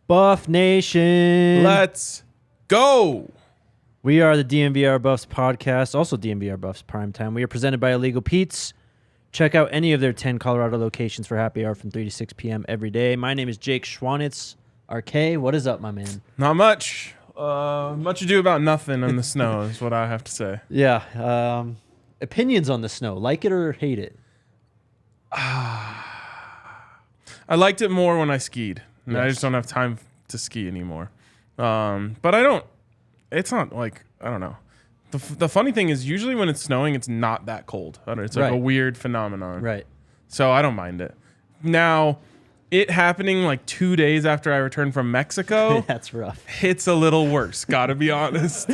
Buff Nation. Let's go. We are the DNVR Buffs podcast, also DNVR Buffs Primetime. We are presented by Illegal Pete's. Check out any of their 10 Colorado locations for happy hour from 3 to 6 p.m. every day. My name is Jake Schwanitz, RK. What is up, my man? Not much. Much ado about nothing on the snow is what I have to say. Yeah. Opinions on the snow. Like it or hate it? I liked it more when I skied. And Yes. I just don't have time to ski anymore. But I don't. It's not like, I don't know. The funny thing is usually when it's snowing, it's not that cold. I don't know, it's like a weird phenomenon. Right. So I don't mind it. Now, it happening like 2 days after I returned from Mexico, That's rough. it's a little worse. Gotta be honest.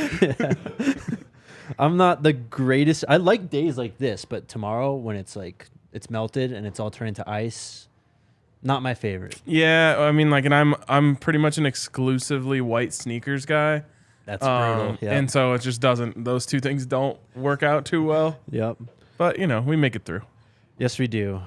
I'm not the greatest. I like days like this, but tomorrow when it's like it's melted and it's all turned into ice, not my favorite. Yeah, I mean, like, and I'm pretty much an exclusively white sneakers guy. That's brutal. Yeah. And so it just doesn't. Those two things don't work out too well. Yep. But you know, we make it through. Yes, we do.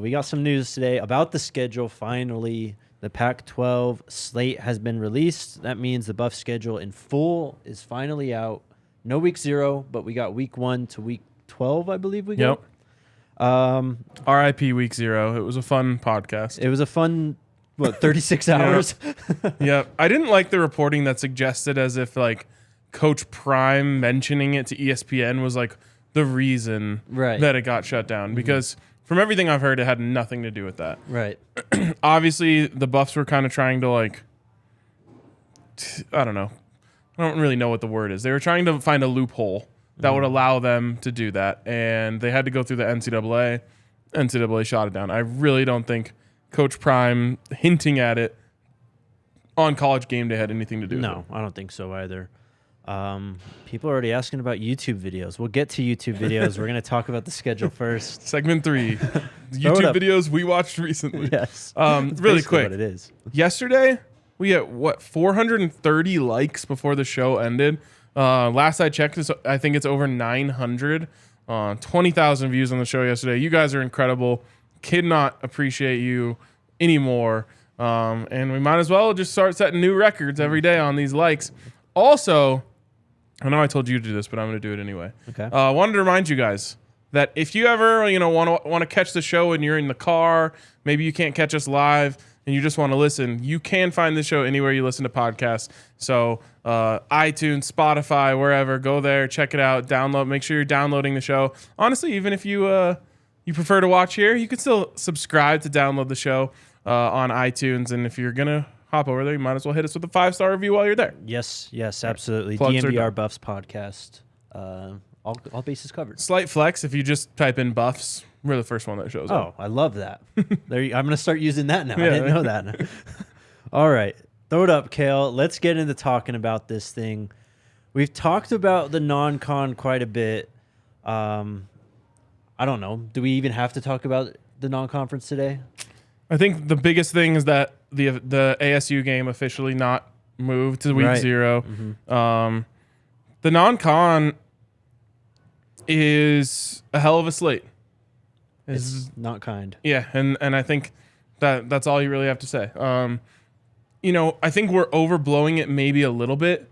We got some news today about the schedule. Finally, the Pac-12 slate has been released. That means the Buff schedule in full is finally out. No week 0, but we got week 1 to week 12, I believe we got. Yep. RIP week 0. It was a fun podcast. It was a fun, 36 hours? Yep. I didn't like the reporting that suggested as if like Coach Prime mentioning it to ESPN was like the reason that it got shut down. Because from everything I've heard, it had nothing to do with that. Right. Obviously, the Buffs were kind of trying to like, I don't know. I don't really know what the word is. They were trying to find a loophole that would allow them to do that. And they had to go through the NCAA. NCAA shot it down. I really don't think Coach Prime hinting at it on College Game Day had anything to do with it. No, I don't think so either. People are already asking about YouTube videos. We'll get to YouTube videos. We're going to talk about the schedule first. Segment 3. YouTube videos we watched recently. Yes. Really quick. What it is. Yesterday, we had, 430 likes before the show ended. Last I checked, I think it's over 900. 20,000 views on the show yesterday. You guys are incredible. Cannot appreciate you anymore. And we might as well just start setting new records every day on these likes. Also, I know I told you to do this, but I'm going to do it anyway. Okay. I wanted to remind you guys that if you ever want to catch the show and you're in the car, maybe you can't catch us live and you just want to listen, you can find the show anywhere you listen to podcasts. So iTunes, Spotify, wherever, go there, check it out, download. Make sure you're downloading the show. Honestly, even if you prefer to watch here, you can still subscribe to download the show on iTunes. And if you're gonna hop over there, you might as well hit us with a 5-star review while you're there. Yes, absolutely. Plugs are DNVR done. Buffs podcast. All bases covered. Slight flex, if you just type in Buffs, we're the first one that shows up. Oh, I love that. I'm going to start using that now. Yeah. I didn't know that. All right. Throw it up, Kale. Let's get into talking about this thing. We've talked about the non-con quite a bit. I don't know. Do we even have to talk about the non-conference today? I think the biggest thing is that the ASU game officially not moved to week 0. Mm-hmm. The non-con is a hell of a slate. It's not kind. Yeah, and I think that's all you really have to say. I think we're overblowing it maybe a little bit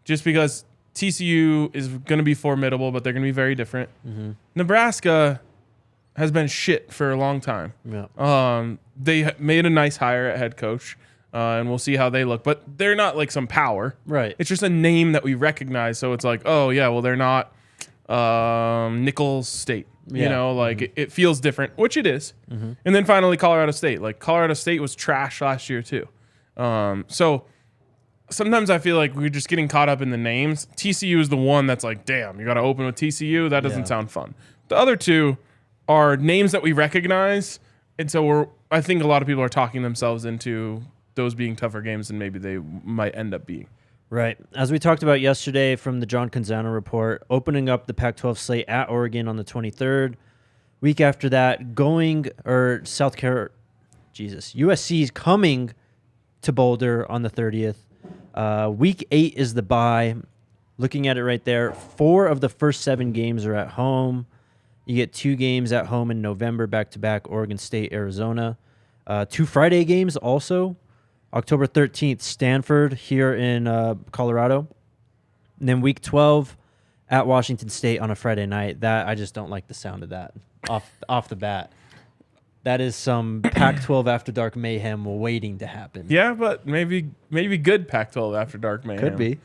just because TCU is going to be formidable, but they're going to be very different. Mm-hmm. Nebraska has been shit for a long time. Yeah. They made a nice hire at head coach, and we'll see how they look. But they're not like some power. Right. It's just a name that we recognize. So it's like, oh, yeah, well, they're not Nicholls State. Yeah. It feels different, which it is. Mm-hmm. And then finally, Colorado State. Like, Colorado State was trash last year, too. So sometimes I feel like we're just getting caught up in the names. TCU is the one that's like, damn, you got to open with TCU? That doesn't sound fun. The other two are names that we recognize. And so I think a lot of people are talking themselves into those being tougher games than maybe they might end up being. Right. As we talked about yesterday from the John Canzano report, opening up the Pac-12 slate at Oregon on the 23rd. Week after that, USC is coming to Boulder on the 30th. Week 8 is the bye. Looking at it right there, 4 of the first 7 games are at home. You get 2 games at home in November, back-to-back, Oregon State, Arizona. 2 Friday games also. October 13th, Stanford here in Colorado. And then week 12 at Washington State on a Friday night. That I just don't like the sound of that off the bat. That is some Pac-12 After Dark mayhem waiting to happen. Yeah, but maybe good Pac-12 After Dark mayhem. Could be.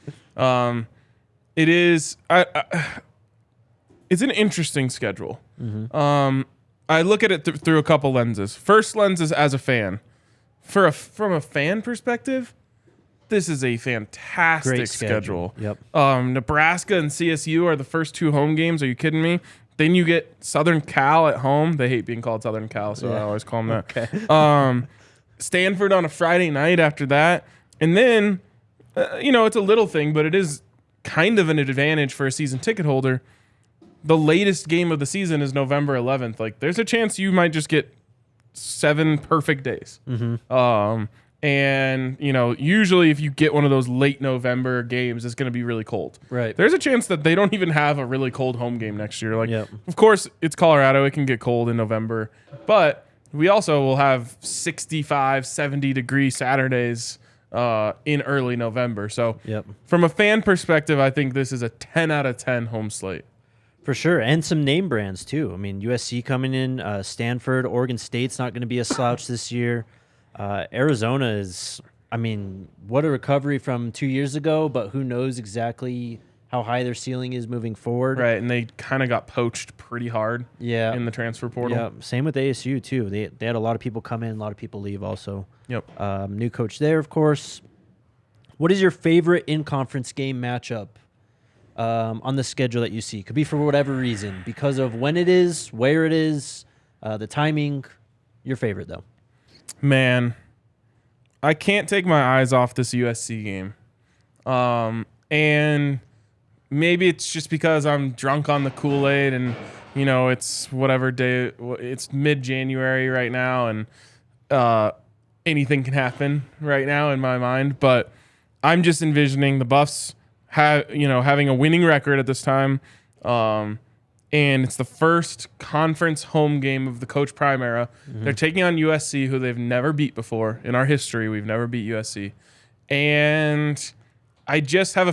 It is. It's an interesting schedule. Mm-hmm. I look at it through a couple lenses. First lens is as a fan. From a fan perspective, this is a fantastic Great schedule. Yep. Nebraska and CSU are the first 2 home games. Are you kidding me? Then you get Southern Cal at home. They hate being called Southern Cal, so I always call them that. Okay. Stanford on a Friday night after that. And then, it's a little thing, but it is kind of an advantage for a season ticket holder. The latest game of the season is November 11th. Like, there's a chance you might just get 7 perfect days. Mm-hmm. And, usually if you get one of those late November games, it's going to be really cold. Right. There's a chance that they don't even have a really cold home game next year. Like, Yep. Of course, it's Colorado. It can get cold in November. But we also will have 65, 70-degree Saturdays in early November. So Yep. from a fan perspective, I think this is a 10 out of 10 home slate. For sure. And some name brands, too. I mean, USC coming in, Stanford, Oregon State's not going to be a slouch this year. Arizona is, what a recovery from 2 years ago, but who knows exactly how high their ceiling is moving forward. Right, and they kind of got poached pretty hard in the transfer portal. Yeah, same with ASU, too. They had a lot of people come in, a lot of people leave also. Yep. New coach there, of course. What is your favorite in-conference game matchup on the schedule that you see? Could be for whatever reason, because of when it is, where it is, the timing. Your favorite, though. Man, I can't take my eyes off this USC game. And maybe it's just because I'm drunk on the Kool-Aid and, it's whatever day. It's mid-January right now, and anything can happen right now in my mind. But I'm just envisioning the Buffs having a winning record at this time. And it's the first conference home game of the Coach Prime era. Mm-hmm. They're taking on USC, who they've never beat before. In our history, we've never beat USC. And I just have a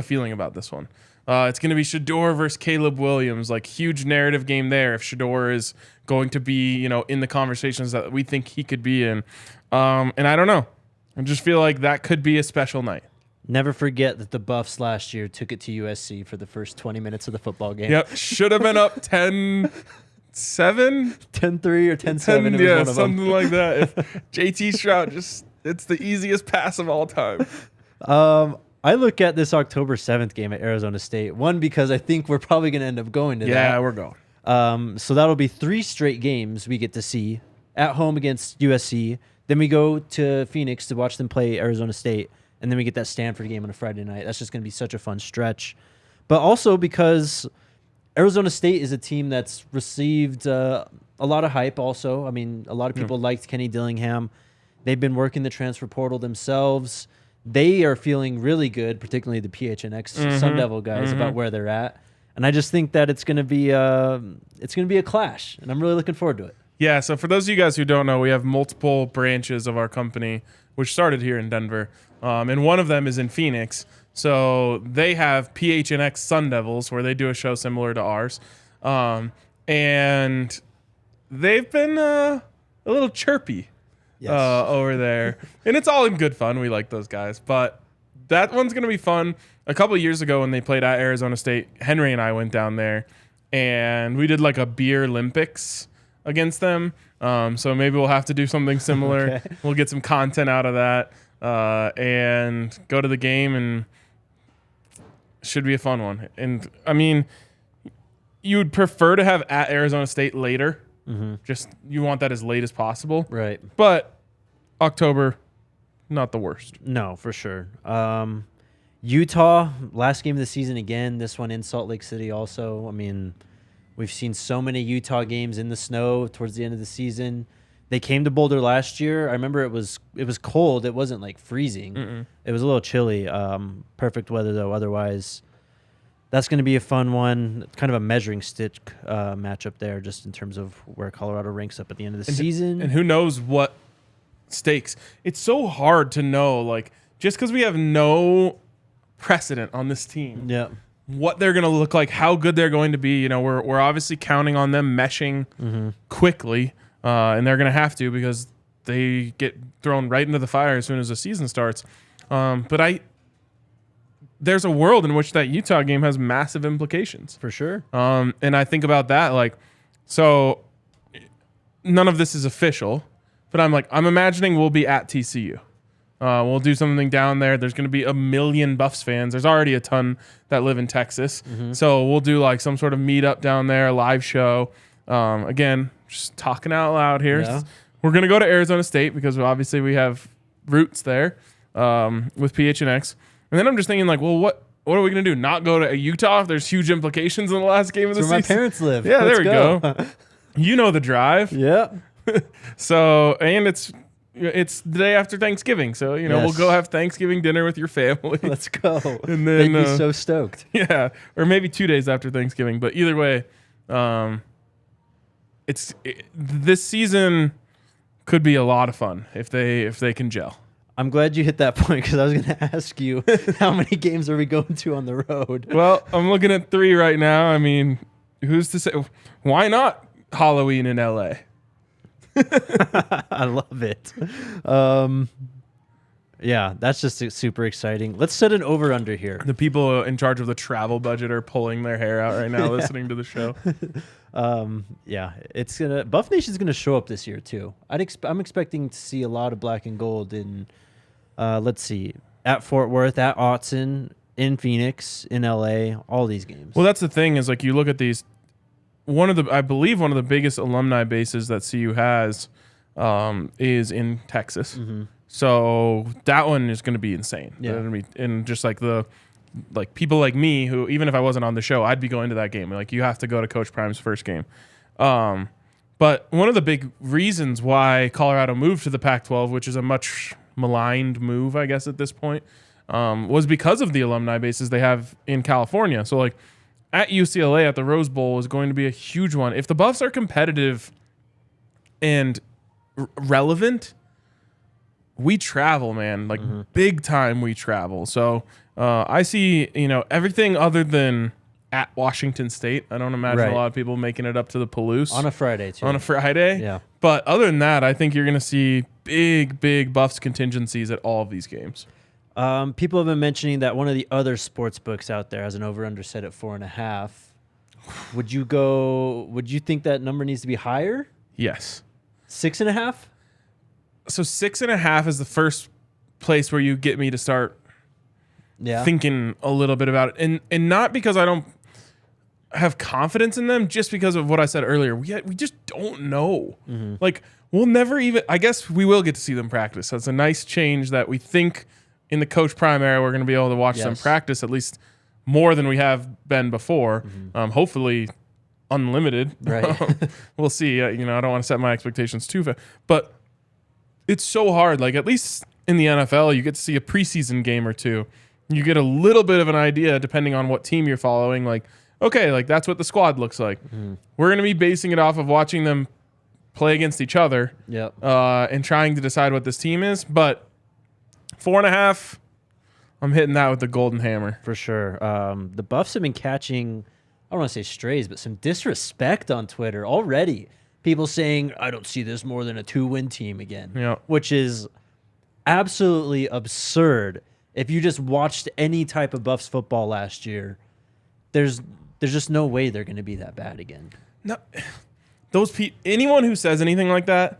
feeling about this one. It's going to be Shedeur versus Caleb Williams, like huge narrative game there if Shedeur is going to be, in the conversations that we think he could be in. And I don't know. I just feel like that could be a special night. Never forget that the Buffs last year took it to USC for the first 20 minutes of the football game. Yep, should have been up 10-7? 10-3 or 10-7. Yeah, something like that. If JT Stroud it's the easiest pass of all time. I look at this October 7th game at Arizona State. One, because I think we're probably going to end up going to that. Yeah, we're going. So that'll be 3 straight games we get to see at home against USC. Then we go to Phoenix to watch them play Arizona State. And then we get that Stanford game on a Friday night. That's just going to be such a fun stretch. But also because Arizona State is a team that's received a lot of hype also. A lot of people liked Kenny Dillingham. They've been working the transfer portal themselves. They are feeling really good, particularly the PHNX Sun Devil guys, about where they're at. And I just think that it's going to be a clash, and I'm really looking forward to it. Yeah, so for those of you guys who don't know, we have multiple branches of our company, which started here in Denver. And one of them is in Phoenix. So they have PHNX Sun Devils, where they do a show similar to ours. And they've been a little chirpy over there. And it's all in good fun. We like those guys. But that one's going to be fun. A couple of years ago when they played at Arizona State, Henry and I went down there. And we did like a beer Olympics against them. So maybe we'll have to do something similar. Okay. We'll get some content out of that. And go to the game, and should be a fun one. And you would prefer to have at Arizona State later. Mm-hmm. Just you want that as late as possible, right? But October, not the worst. No, for sure. Utah, last game of the season again. This one in Salt Lake City also. We've seen so many Utah games in the snow towards the end of the season. They came to Boulder last year. I remember it was cold. It wasn't like freezing. Mm-mm. It was a little chilly. Perfect weather though. Otherwise, that's going to be a fun one. Kind of a measuring stick matchup there, just in terms of where Colorado ranks up at the end of the season. And who knows what stakes. It's so hard to know, like, just because we have no precedent on this team, Yeah. what they're going to look like, how good they're going to be. You know, we're obviously counting on them meshing quickly, and they're going to have to because they get thrown right into the fire as soon as the season starts. But there's a world in which that Utah game has massive implications. For sure. And I think about that, like, so none of this is official, but I'm imagining we'll be at TCU. We'll do something down there. There's going to be 1 million Buffs fans. There's already a ton that live in Texas. So we'll do like some sort of meetup down there, a live show. Again, just talking out loud here. Yeah. We're going to go to Arizona State because obviously we have roots there with PHNX. And then I'm just thinking like, well, what are we going to do? Not go to Utah if there's huge implications in the last game of the season? Where my parents live. Yeah, Let's there we go. You know the drive. Yeah. So, and it's the day after Thanksgiving. So, you know, Yes. we'll go have Thanksgiving dinner with your family. Let's go. And then, They'd be so stoked. yeah, or maybe 2 days after Thanksgiving. But either way, this season could be a lot of fun if they can gel. I'm glad you hit that point because I was going to ask you how many games are we going to on the road? Well, I'm looking at 3 right now. I mean, who's to say? Why not Halloween in LA? I love it. Yeah, that's just super exciting. Let's set an over under here. The people in charge of the travel budget are pulling their hair out right now listening to the show. Yeah, it's gonna Buff Nation's gonna show up this year too. I'm expecting to see a lot of black and gold in. Let's see, at Fort Worth, at Autzen, in Phoenix, in LA, all these games. Well, that's the thing is like you look at these. I believe one of the biggest alumni bases that CU has is in Texas. So that one is going to be insane. Yeah. And just like people like me who, even if I wasn't on the show, I'd be going to that game. Like you have to go to Coach Prime's first game. But one of the big reasons why Colorado moved to the Pac-12, which is a much maligned move, I guess, at this point, was because of the alumni bases they have in California. So like at UCLA at the Rose Bowl is going to be a huge one. If the Buffs are competitive and relevant, we travel, man. Like big time we travel. So I see, everything other than at Washington State. I don't imagine a lot of people making it up to the Palouse. On a Friday, too. On a Friday? Yeah. But other than that, I think you're going to see big Buffs contingencies at all of these games. People have been mentioning that one of the other sports books out there has an over-under set at 4.5. Would you think that number needs to be higher? Yes. 6.5? So 6.5 is the first place where you get me to start thinking a little bit about it. And not because I don't have confidence in them, just because of what I said earlier. We just don't know. Like, we'll never even, I guess we will get to see them practice. That's a nice change that we think in the Coach Prime era, we're going to be able to watch them practice at least more than we have been before. Hopefully unlimited. Right. We'll see. I don't want to set my expectations too fast, but it's so hard. Like, at least in the NFL, you get to see a preseason game or two. You get a little bit of an idea depending on what team you're following. Like, okay, like that's what the squad looks like. We're going to be basing it off of watching them play against each other and trying to decide what this team is. But 4.5, I'm hitting that with the golden hammer. For sure. The Buffs have been catching, I don't want to say strays, but some disrespect on Twitter already. People saying, I don't see this more than a 2-win team again, which is absolutely absurd. If you just watched any type of Buffs football last year, there's just no way they're going to be that bad again. No, anyone who says anything like that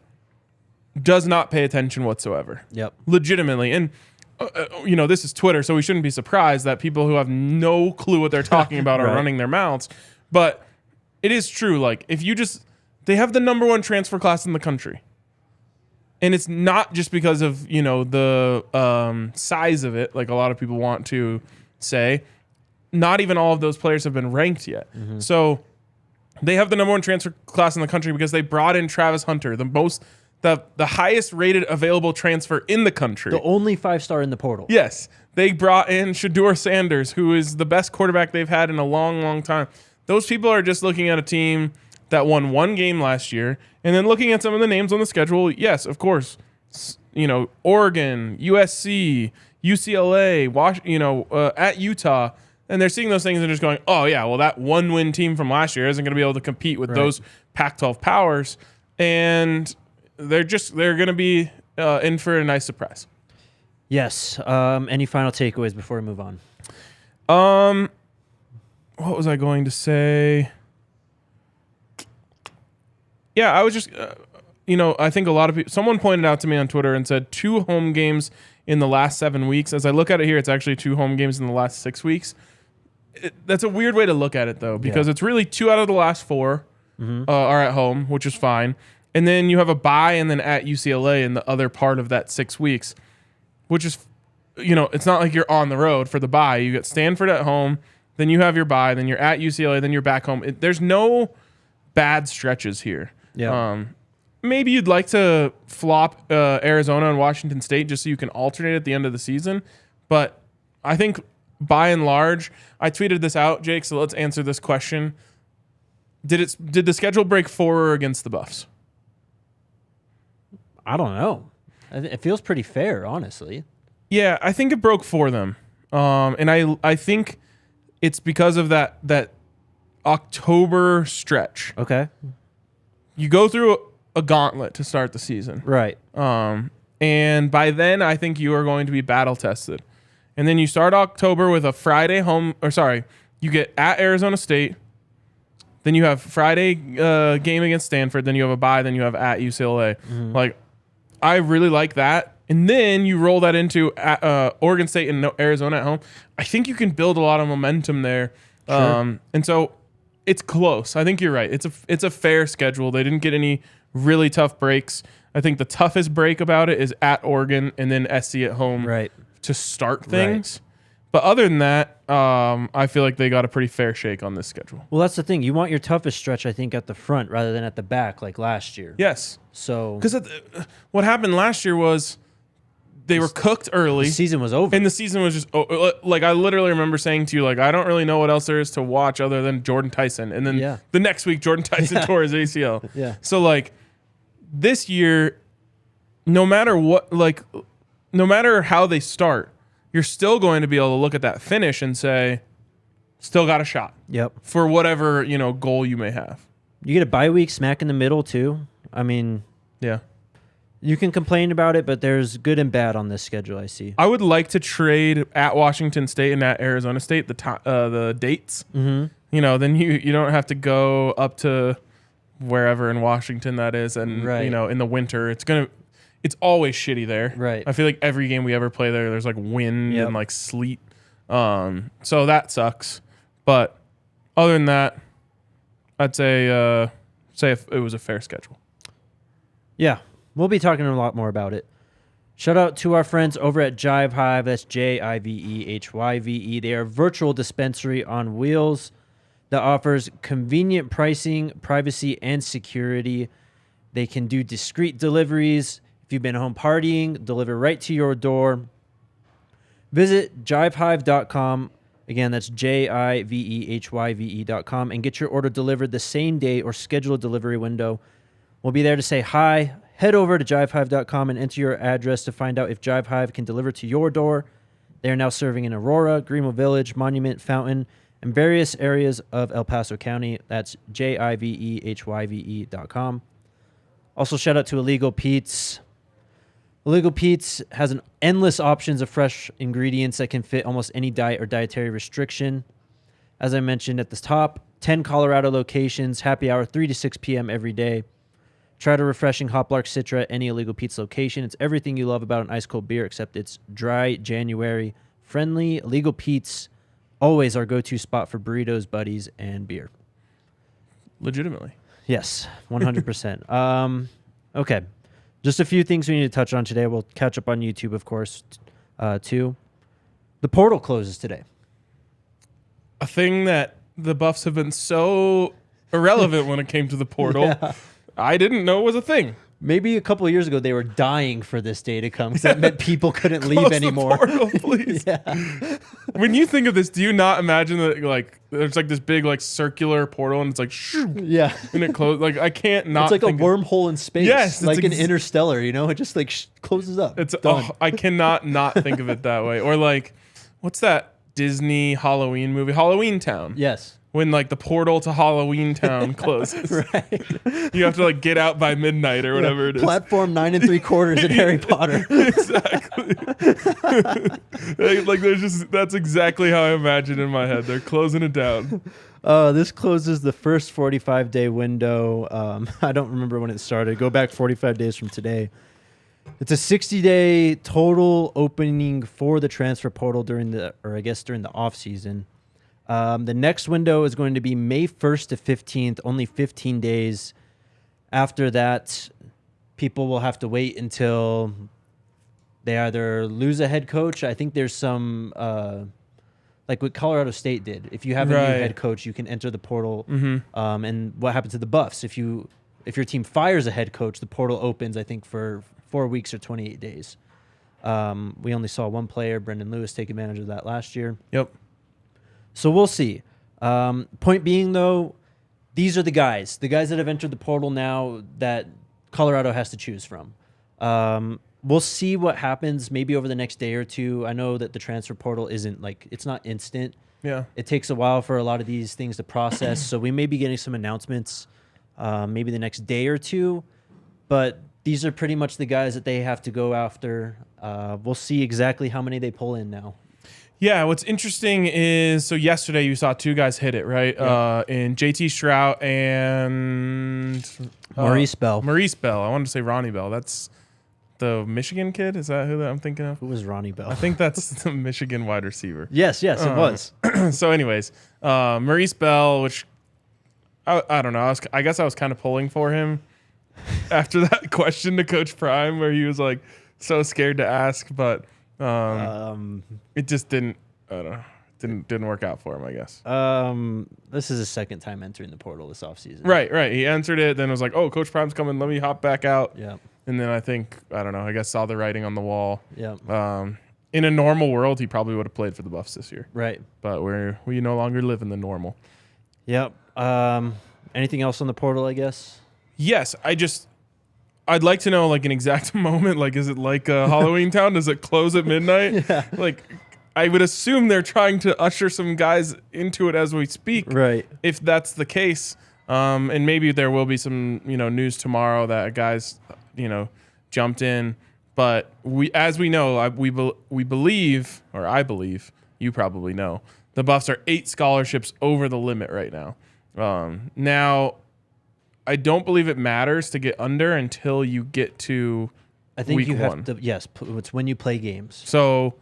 does not pay attention whatsoever. Yep. Legitimately. And, this is Twitter, so we shouldn't be surprised that people who have no clue what they're talking about are running their mouths. But it is true. Like, they have the number 1 transfer class in the country. And it's not just because of, the size of it, like a lot of people want to say. Not even all of those players have been ranked yet. So they have the number 1 transfer class in the country because they brought in Travis Hunter, the highest rated available transfer in the country. The only 5-star in the portal. Yes. They brought in Shedeur Sanders, who is the best quarterback they've had in a long, long time. Those people are just looking at a team that won 1 game last year, and then looking at some of the names on the schedule, yes, of course, Oregon, USC, UCLA, at Utah, and they're seeing those things and just going, oh yeah, well that 1-win team from last year isn't going to be able to compete with those Pac-12 powers, and they're going to be in for a nice surprise. Yes. Any final takeaways before we move on? What was I going to say? Yeah, I was just, I think a lot of people, someone pointed out to me on Twitter and said 2 home games in the last 7 weeks. As I look at it here, it's actually 2 home games in the last 6 weeks. That's a weird way to look at it, though, because it's really 2 out of the last 4 are at home, which is fine. And then you have a bye and then at UCLA in the other part of that 6 weeks, which is, it's not like you're on the road for the bye. You get Stanford at home, then you have your bye, then you're at UCLA, then you're back home. There's no bad stretches here. Yeah. Maybe you'd like to flop Arizona and Washington State just so you can alternate at the end of the season. But I think by and large, I tweeted this out, Jake, so let's answer this question. Did the schedule break for or against the Buffs? I don't know. It feels pretty fair, honestly. Yeah, I think it broke for them. And I think it's because of that October stretch. Okay. You go through a gauntlet to start the season. Right. And by then, I think you are going to be battle tested. And then you start October with a Friday you get at Arizona State. Then you have Friday game against Stanford. Then you have a bye. Then you have at UCLA. Like, I really like that. And then you roll that into Oregon State and Arizona at home. I think you can build a lot of momentum there. Sure. And so it's close. I think you're right. It's a fair schedule. They didn't get any really tough breaks. I think the toughest break about it is at Oregon and then SC at home to start things. Right. But other than that, I feel like they got a pretty fair shake on this schedule. Well, that's the thing. You want your toughest stretch, I think, at the front rather than at the back like last year. Yes. So, because what happened last year was they were cooked early. The season was over. And the season was just, like, I literally remember saying to you, like, I don't really know what else there is to watch other than Jordan Tyson. And then the next week, Jordan Tyson tore his ACL. Yeah. So, like, this year, no matter how they start, you're still going to be able to look at that finish and say, still got a shot. Yep. For whatever, goal you may have. You get a bye week smack in the middle, too. I mean, yeah. You can complain about it, but there's good and bad on this schedule, I see. I would like to trade at Washington State and at Arizona State the dates. Mm-hmm. Then you don't have to go up to wherever in Washington that is, and in the winter it's always shitty there. Right. I feel like every game we ever play there's like wind and like sleet. So that sucks. But other than that, I'd say if it was a fair schedule. Yeah. We'll be talking a lot more about it. Shout out to our friends over at Jive Hive. That's JIVEHYVE. They are a virtual dispensary on wheels that offers convenient pricing, privacy, and security. They can do discreet deliveries. If you've been home partying, deliver right to your door. Visit jivehive.com. Again, that's JIVEHYVE.com, and get your order delivered the same day or schedule a delivery window. We'll be there to say hi. Head over to jivehive.com and enter your address to find out if Jive Hive can deliver to your door. They are now serving in Aurora, Greenville Village, Monument, Fountain, and various areas of El Paso County. That's JIVEHYVE.com. Also, shout out to Illegal Pete's. Illegal Pete's has an endless options of fresh ingredients that can fit almost any diet or dietary restriction. As I mentioned at the top, 10 Colorado locations, happy hour 3 to 6 p.m. every day. Try to refreshing Hoplark Citra at any Illegal Pete's location. It's everything you love about an ice cold beer, except it's dry January friendly. Illegal Pete's, always our go-to spot for burritos, buddies, and beer. Legitimately. Yes, 100%. Okay, just a few things we need to touch on today. We'll catch up on YouTube, of course, too. The portal closes today. A thing that the Buffs have been so irrelevant when it came to the portal. Yeah. I didn't know it was a thing. Maybe a couple of years ago they were dying for this day to come because that meant people couldn't leave Close the anymore. portal, please. Yeah. When you think of this, do you not imagine that like there's like this big like circular portal and it's like shoo, Yeah. and it closes? Like I can't not. It's like a think of- wormhole in space. Yes, it's like an ex- Interstellar, you know? It just like closes up. It's done. I cannot not think of it that way. Or like, what's that Disney Halloween movie, Halloween Town? Yes. When like the portal to Halloween Town closes, Right. you have to like get out by midnight or whatever it is. Platform 9 3/4 in Harry Potter. Exactly. Like there's just that's exactly how I imagine in my head. They're closing it down. This closes the first 45-day window. I don't remember when it started. Go back 45 days from today. It's a 60-day total opening for the transfer portal during the off season. The next window is going to be May 1st to 15th, only 15 days. After that, people will have to wait until they either lose a head coach. I think there's some, like what Colorado State did. If you have a new head coach, you can enter the portal. And what happened to the Buffs? If your team fires a head coach, the portal opens, I think, for 4 weeks or 28 days. We only saw one player, Brendan Lewis, take advantage of that last year. Yep. So we'll see. Point being, though, these are the guys that have entered the portal now that Colorado has to choose from. We'll see what happens maybe over the next day or two. I know that the transfer portal it's not instant. Yeah. It takes a while for a lot of these things to process. So we may be getting some announcements maybe the next day or two. But these are pretty much the guys that they have to go after. We'll see exactly how many they pull in now. Yeah, what's interesting is, so yesterday you saw two guys hit it, right? Yep. In JT Strout and... Maurice Bell. Maurice Bell. I wanted to say Ronnie Bell. That's the Michigan kid? Is that who I'm thinking of? Who was Ronnie Bell? I think that's the Michigan wide receiver. Yes, it was. So anyways, Maurice Bell, which I don't know. I guess I was kind of pulling for him after that question to Coach Prime where he was like so scared to ask, but... it just didn't. I don't know. Didn't work out for him, I guess. This is his second time entering the portal this offseason. Right. He answered it, then was like, "Oh, Coach Prime's coming. Let me hop back out." Yeah. And then I don't know. I guess saw the writing on the wall. Yeah. In a normal world, he probably would have played for the Buffs this year. Right. But we no longer live in the normal. Yep. Anything else on the portal? I guess. Yes, I'd like to know like an exact moment. Like, is it like Halloween Town? Does it close at midnight? Yeah. Like, I would assume they're trying to usher some guys into it as we speak. Right. If that's the case, and maybe there will be some news tomorrow that guys jumped in. But we know, we believe, or I believe, you probably know, the Buffs are 8 scholarships over the limit right now. Now, I don't believe it matters to get under until you get to I think week you have one. to. Yes, it's when you play games. So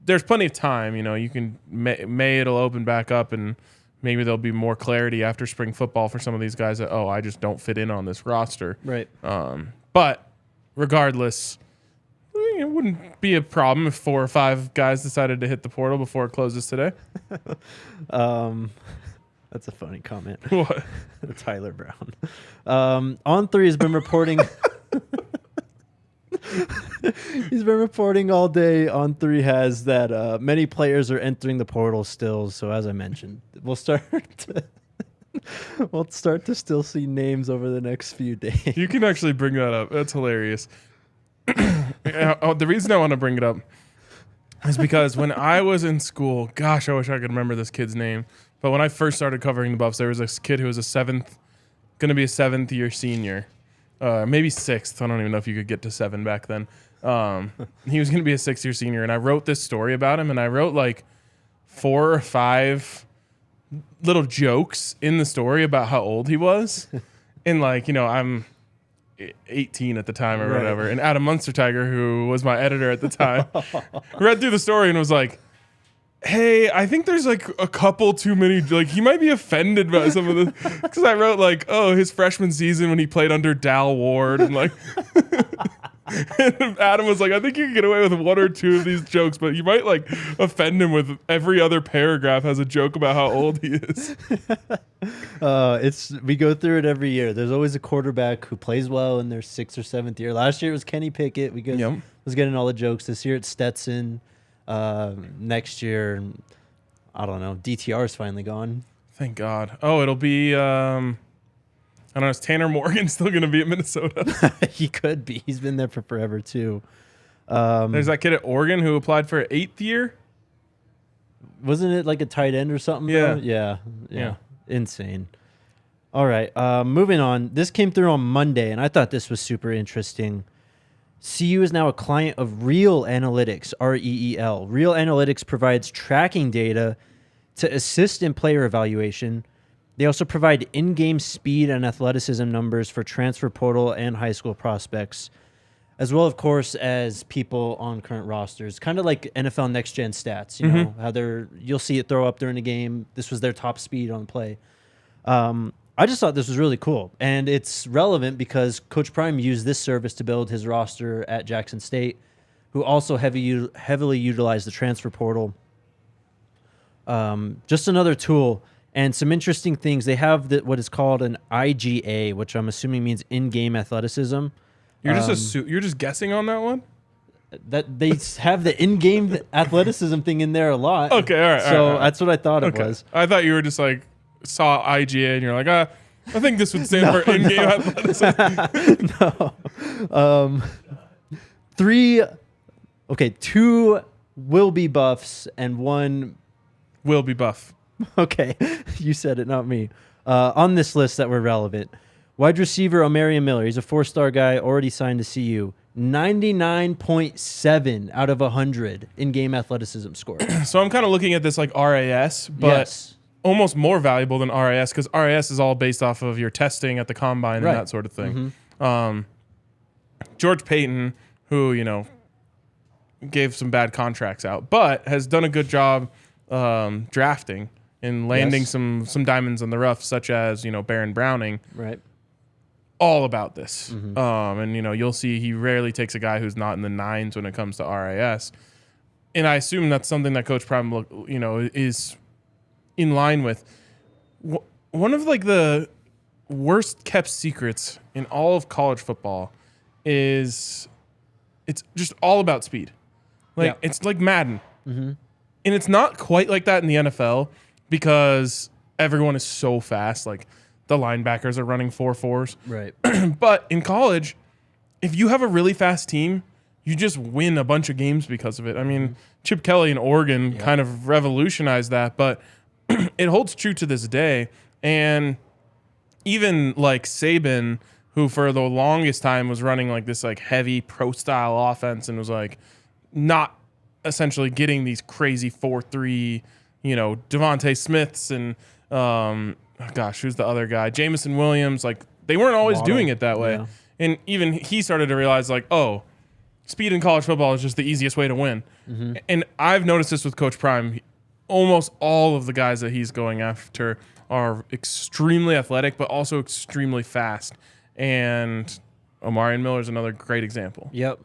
there's plenty of time. You can May it'll open back up, and maybe there'll be more clarity after spring football for some of these guys that I just don't fit in on this roster. Right. But regardless, it wouldn't be a problem if 4 or 5 guys decided to hit the portal before it closes today. That's a funny comment. What? Tyler Brown. On3 has been reporting. He's been reporting all day. On3 has that many players are entering the portal still. So as I mentioned, we'll start to still see names over the next few days. You can actually bring that up. That's hilarious. The reason I want to bring it up is because when I was in school, gosh, I wish I could remember this kid's name. But when I first started covering the Buffs, there was this kid who was going to be a 7th year senior, maybe 6th. I don't even know if you could get to 7 back then. He was going to be a 6th year senior, and I wrote this story about him, and I wrote like 4 or 5 little jokes in the story about how old he was. And like, I'm 18 at the time or whatever. And Adam Munster Tiger, who was my editor at the time, read through the story and was like, hey, I think there's like a couple too many, like he might be offended by some of the, because I wrote like, his freshman season when he played under Dal Ward and like, And Adam was like, I think you can get away with one or two of these jokes, but you might like offend him with every other paragraph has a joke about how old he is. We go through it every year. There's always a quarterback who plays well in their 6th or 7th year. Last year it was Kenny Pickett. Was getting all the jokes. This year it's Stetson. Next year, I don't know. DTR is finally gone. Thank God. Oh, it'll be I don't know, is Tanner Morgan still going to be at Minnesota? He could be. He's been there for forever, too. There's that kid at Oregon who applied for an 8th year. Wasn't it like a tight end or something? Yeah. Yeah. Insane. All right. Moving on. This came through on Monday, and I thought this was super interesting. CU is now a client of Real Analytics, REEL. Real Analytics provides tracking data to assist in player evaluation. They also provide in-game speed and athleticism numbers for transfer portal and high school prospects, as well, of course, as people on current rosters. Kind of like NFL Next Gen stats, you know, how you'll see it throw up during the game. This was their top speed on play. I just thought this was really cool, and it's relevant because Coach Prime used this service to build his roster at Jackson State, who also heavily utilized the transfer portal. Just another tool. And some interesting things. They have what is called an IGA, which I'm assuming means in-game athleticism. You're just guessing on that one? That they have the in-game athleticism thing in there a lot. Okay, all right. So that's what I thought it was. I thought you were just like saw IGA and you're like, I think this would stand for in-game athleticism. No. 2 will be buffs and 1 will be buff. Okay, you said it, not me. On this list that were relevant, wide receiver Omarion Miller. He's a 4-star guy, already signed to CU. 99.7 out of 100 in-game athleticism score. So I'm kind of looking at this like RAS, but almost more valuable than RAS because RAS is all based off of your testing at the combine and that sort of thing. George Payton, who gave some bad contracts out, but has done a good job drafting. And landing some diamonds in the rough, such as Baron Browning, right? All about this, and you'll see he rarely takes a guy who's not in the 9s when it comes to RAS, and I assume that's something that Coach Prime is in line with. One of like the worst kept secrets in all of college football is it's just all about speed. It's like Madden, and it's not quite like that in the NFL. Because everyone is so fast, like the linebackers are running 4.4s. Right. But in college, if you have a really fast team, you just win a bunch of games because of it. I mean, Chip Kelly in Oregon kind of revolutionized that, but it holds true to this day. And even like Saban, who for the longest time was running like this like heavy pro style offense and was like not essentially getting these crazy 4-3. Devontae Smiths and who's the other guy? Jamison Williams. Like they weren't always doing it that way. Yeah. And even he started to realize like, speed in college football is just the easiest way to win. And I've noticed this with Coach Prime. Almost all of the guys that he's going after are extremely athletic, but also extremely fast. And Omarion Miller is another great example. Yep.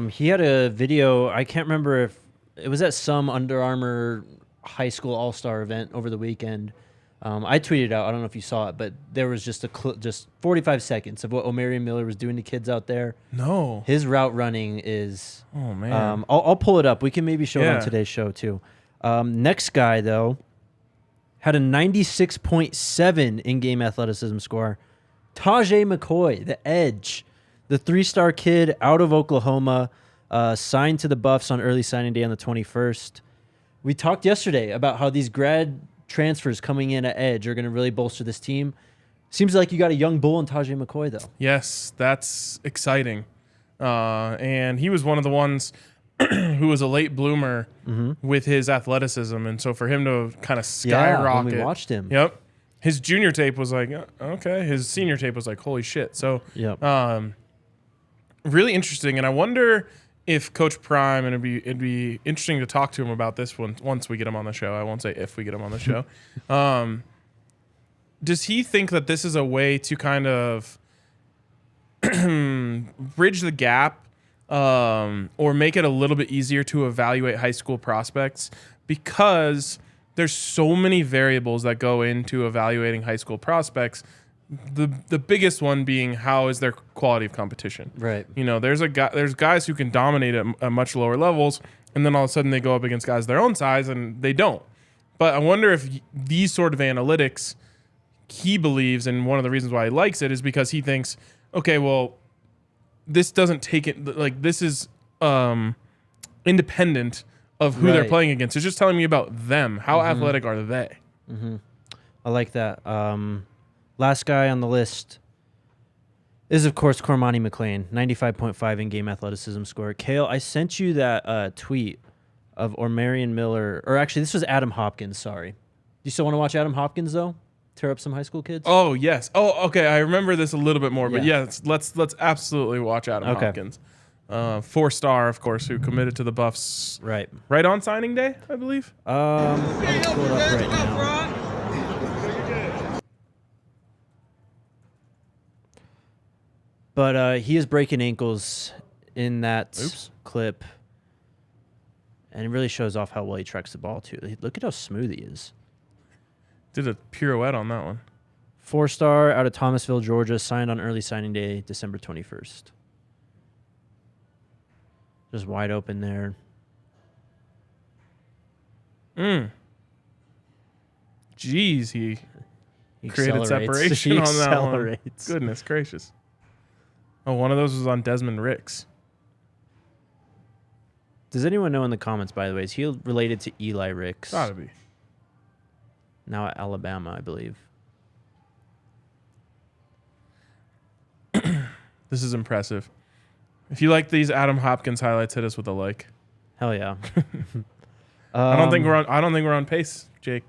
He had a video. I can't remember if it was at some Under Armour high school all-star event over the weekend. I tweeted out, I don't know if you saw it, but there was just just 45 seconds of what Omarion Miller was doing to kids out there. No. His route running is... Oh, man. I'll pull it up. We can maybe show it on today's show, too. Next guy, though, had a 96.7 in-game athleticism score. Tajay McCoy, the edge, the 3-star kid out of Oklahoma, signed to the Buffs on early signing day on the 21st. We talked yesterday about how these grad transfers coming in at edge are going to really bolster this team. Seems like you got a young bull in Tajay McCoy, though. Yes, that's exciting. And he was one of the ones who was a late bloomer with his athleticism. And so for him to kind of skyrocket. When we watched him. Yep. His junior tape was like, okay. His senior tape was like, holy shit. So really interesting. And I wonder if Coach Prime, and it'd be interesting to talk to him about this once we get him on the show. I won't say if we get him on the show. Does he think that this is a way to kind of bridge the gap or make it a little bit easier to evaluate high school prospects, because there's so many variables that go into evaluating high school prospects. The biggest one being, how is their quality of competition? Right. There's guys who can dominate at much lower levels, and then all of a sudden they go up against guys their own size and they don't. But I wonder if these sort of analytics, he believes, and one of the reasons why he likes it is because he thinks, okay, well, this doesn't take it, like, this is independent of who they're playing against. It's just telling me about them. How athletic are they? I like that. Last guy on the list is, of course, Cormani McLean, 95.5 in-game athleticism score. Kale, I sent you that tweet of Marion Miller, or actually, this was Adam Hopkins, sorry. Do you still want to watch Adam Hopkins, though? Tear up some high school kids? Oh, yes. Oh, okay. I remember this a little bit more, but let's absolutely watch Adam Hopkins. 4-star, of course, who committed to the Buffs right on signing day, I believe. I'll pull it up right now. But he is breaking ankles in that clip. And it really shows off how well he tracks the ball, too. Look at how smooth he is. Did a pirouette on that one. 4-star out of Thomasville, Georgia, signed on early signing day, December 21st. Just wide open there. Jeez, he created separation he on that accelerates. one. Goodness gracious. Oh, one of those was on Desmond Ricks. Does anyone know in the comments, by the way, is he related to Eli Ricks? Gotta be. Now at Alabama, I believe. This is impressive. If you like these Adam Hopkins highlights, hit us with a like. Hell yeah. I don't think we're on pace, Jake,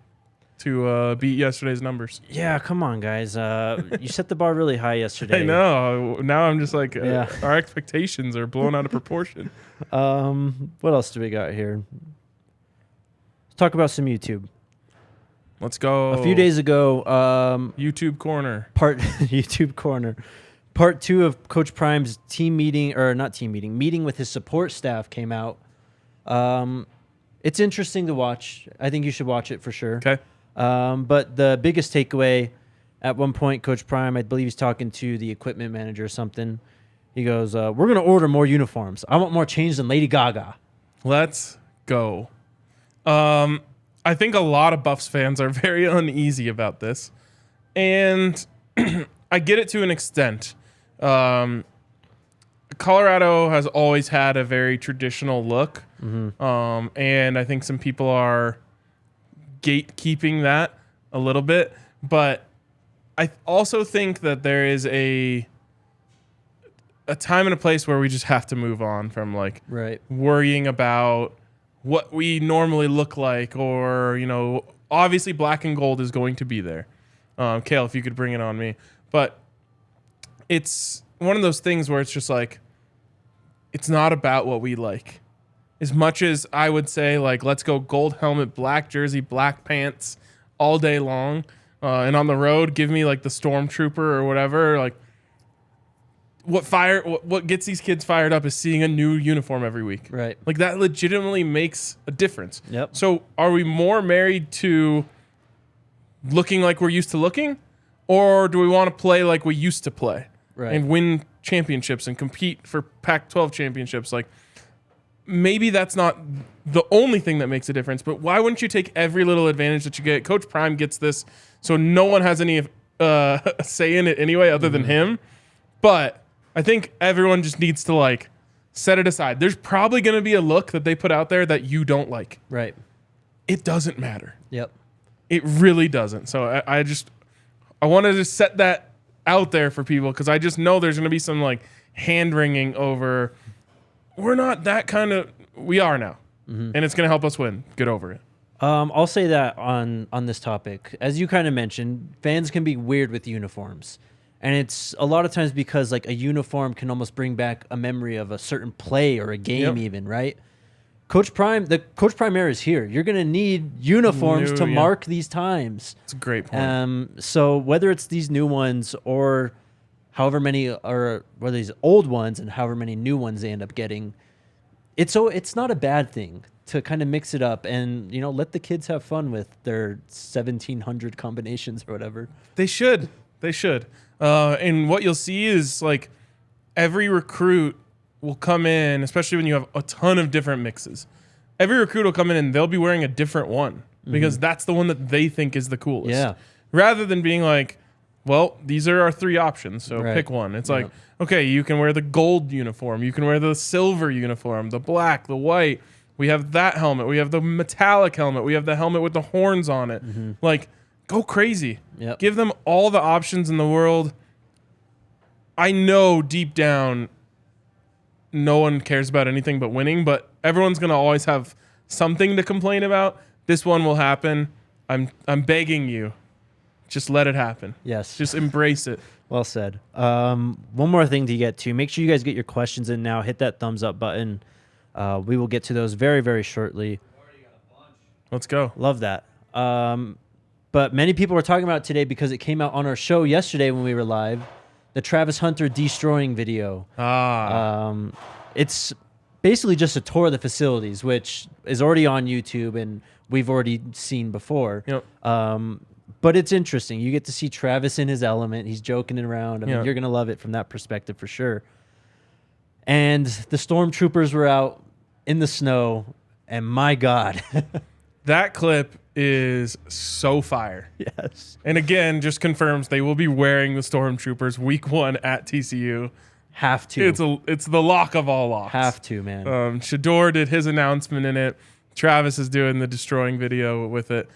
to beat yesterday's numbers. Yeah, come on, guys. You set the bar really high yesterday. I know. Now I'm just like, our expectations are blown out of proportion. What else do we got here? Let's talk about some YouTube. Let's go. A few days ago, YouTube Corner. YouTube Corner. Part 2 of Coach Prime's meeting with his support staff came out. It's interesting to watch. I think you should watch it for sure. Okay. But the biggest takeaway, at one point, Coach Prime, I believe he's talking to the equipment manager or something. He goes, we're going to order more uniforms. I want more change than Lady Gaga. Let's go. I think a lot of Buffs fans are very uneasy about this. And I get it to an extent. Colorado has always had a very traditional look. And I think some people are gatekeeping that a little bit. But I also think that there is a time and a place where we just have to move on from worrying about what we normally look like, or, obviously black and gold is going to be there. Kale, if you could bring it on me. But it's one of those things where it's just like, it's not about what we like. As much as I would say, let's go gold helmet, black jersey, black pants all day long. And on the road, give me the Stormtrooper or whatever. What gets these kids fired up is seeing a new uniform every week. Right. That legitimately makes a difference. Yep. So are we more married to looking like we're used to looking, or do we want to play like we used to play? Right. And win championships and compete for Pac-12 championships? Maybe that's not the only thing that makes a difference, but why wouldn't you take every little advantage that you get? Coach Prime gets this, so no one has any say in it anyway other than him. But I think everyone just needs to set it aside. There's probably going to be a look that they put out there that you don't like. Right. It doesn't matter. Yep. It really doesn't. So I wanted to set that out there for people, because I just know there's going to be some hand-wringing over, we're not that kind of, we are now. And it's going to help us win. Get over it. I'll say that on this topic. As you kind of mentioned, fans can be weird with uniforms. And it's a lot of times because a uniform can almost bring back a memory of a certain play or a game even, right? Coach Prime, the Coach Prime era is here. You're going to need uniforms to mark these times. It's a great point. So whether it's these new ones or however many are these old ones and however many new ones they end up getting. It's not a bad thing to kind of mix it up and, you know, let the kids have fun with their 1,700 combinations or whatever. They should. And what you'll see is like every recruit will come in, especially when you have a ton of different mixes. Every recruit will come in and they'll be wearing a different one because that's the one that they think is the coolest. Yeah. Rather than being like, well, these are our 3 options, so Right. pick one. It's like, okay, you can wear the gold uniform, you can wear the silver uniform, the black, the white. We have that helmet. We have the metallic helmet. We have the helmet with the horns on it. Like, go crazy. Yep. Give them all the options in the world. I know deep down no one cares about anything but winning, but everyone's going to always have something to complain about. This one will happen. I'm begging you. Just let it happen. Yes. Just embrace it. Well said. One more thing to get to. Make sure you guys get your questions in now. Hit that thumbs up button. We will get to those very, very shortly. Let's go. Love that. But many people were talking about it today because it came out on our show yesterday when we were live. The Travis Hunter destroying video. It's basically just a tour of the facilities, which is already on YouTube and we've already seen before. Yep. But it's interesting. You get to see Travis in his element. He's joking around. I mean, Yeah. you're going to love it from that perspective for sure. And the stormtroopers were out in the snow, and my God. That clip is so fire. Yes. And again, just confirms they will be wearing the Stormtroopers week 1 at TCU. Have to. It's the lock of all locks. Have to, man. Shador did his announcement in it. Travis is doing the destroying video with it.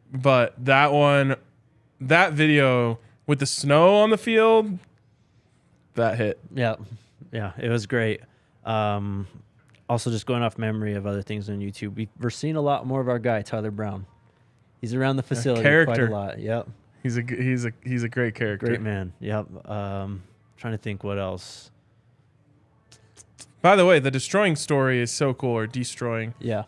But that video with the snow on the field, that hit. Yeah. Yeah, it was great. Also, just going off memory of other things on YouTube, we're seeing a lot more of our guy, Tyler Brown. He's around the facility quite a lot. Yep. He's a great character. Great man. Yep. Trying to think what else. By the way, the destroying story is so cool, or destroying. Yeah.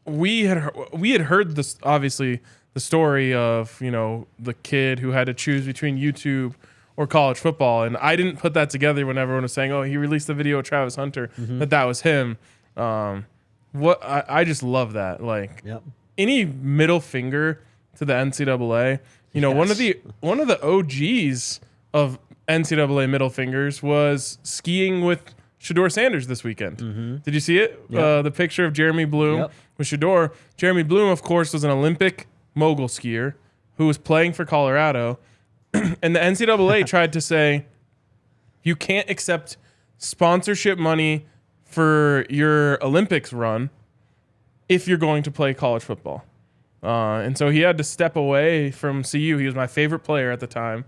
We had heard this, obviously, the story of, you know, the kid who had to choose between YouTube or college football, and I didn't put that together when everyone was saying, "Oh, he released the video of Travis Hunter," that was him. I just love that. Like, Yep. any middle finger to the NCAA. You know, one of the OGs of NCAA middle fingers was skiing with Shador Sanders this weekend. Did you see it? Yep. The picture of Jeremy Bloom with Shador. Jeremy Bloom, of course, was an Olympic mogul skier who was playing for Colorado. And the NCAA tried to say, you can't accept sponsorship money for your Olympics run if you're going to play college football. And so he had to step away from CU. He was my favorite player at the time.